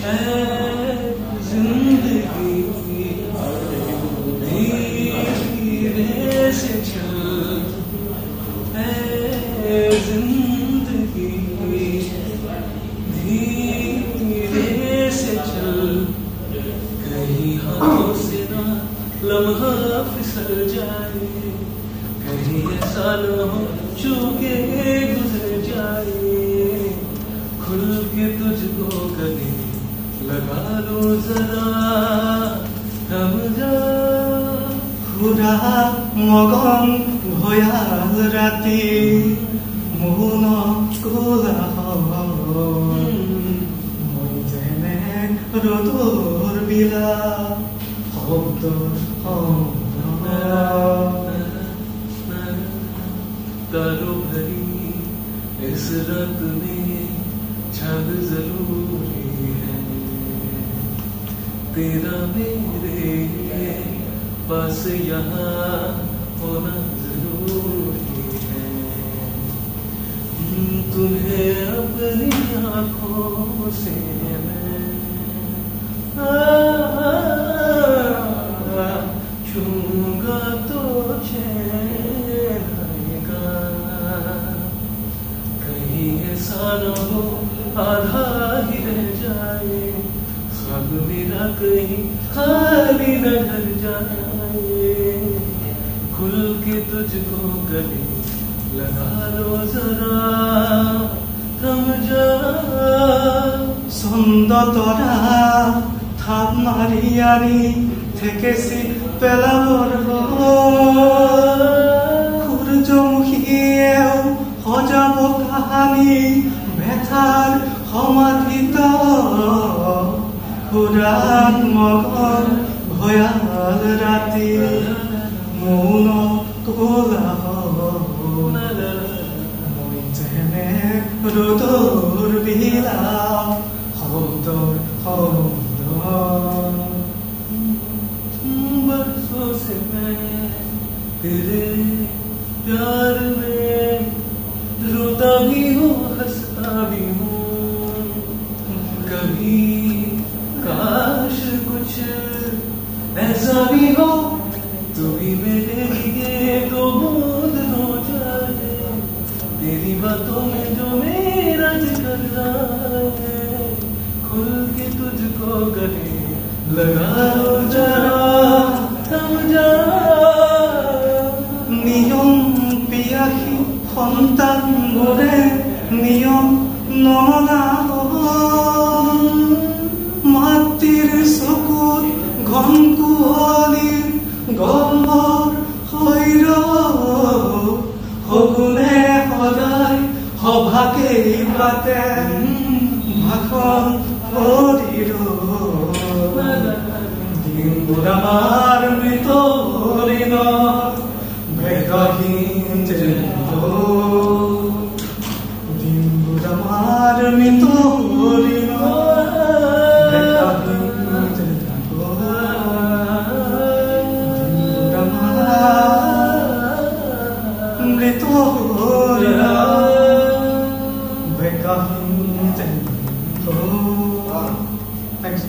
ऐ जिंदगी धीरे से चल, ऐ जिंदगी धीरे से चल, कहीं हाथों से ना लम्हा फिसल जाए, कहीं ऐसा न हो चूके गुजर जाए, खुल के तुझको गले लगा लो जरा, थम जा। खुरा मगन भयाल राति मोहन कोलाहल, মই যেনে ৰ'দৰ বিলা শব্দৰ तारों भरी इस रात में छाग जरूरी है, तेरा मेरे पास यहाँ होना जरूरी है, तुम्हें अपनी आँखों से मैं छूंगा तो चैन आएगा, कहीं ऐसा न हो आधा ही रह जाए, ख्वाब मेरा कहीं खाली न घर जाए, खुल के तुझको गले लगा लो जरा, थम जा। ছন্দ তৰা থাপ মাৰি আনি থেকেছি পেলাবৰ সূৰ্যমুখীয়েও সজাব কাহানি ব্যথাৰ সমাধিত, খুৰাত মগন ভয়াল ৰাতি মৌন কোলাহল, মই যেনে ৰ'দৰ বিলা শব্দৰ শব্দ। बरसों से मैं तेरे प्यार में रोता भी हूँ हंसता भी हूँ, कभी काश कुछ ऐसा भी हो तू भी मेरे लिए तो बूंद हो जाए, तेरी बातों में जो मेरा जिक्र है, खुल के तुझको गले लगा लो जरा, थम जा। নিয়ম পিয়াসী সন্তানবোৰে নিয়ম নমনা হ'ল, মাতৃৰ চকুত ঘন কুঁৱলীৰ গৰ্ভৰ শৰীৰ, সগুনে সদায় সভাকেই পাতে ভাষণ শৰীৰ, দিনবোৰ আমাৰ মৃত হৰিণৰ বেগহীন যেন দিনবোৰ আমাৰ মৃত হৰিণৰ বেগহীন যেন দিনবোৰ আমাৰ মৃত হৰিণৰ বেগহীন যেন। Thanks.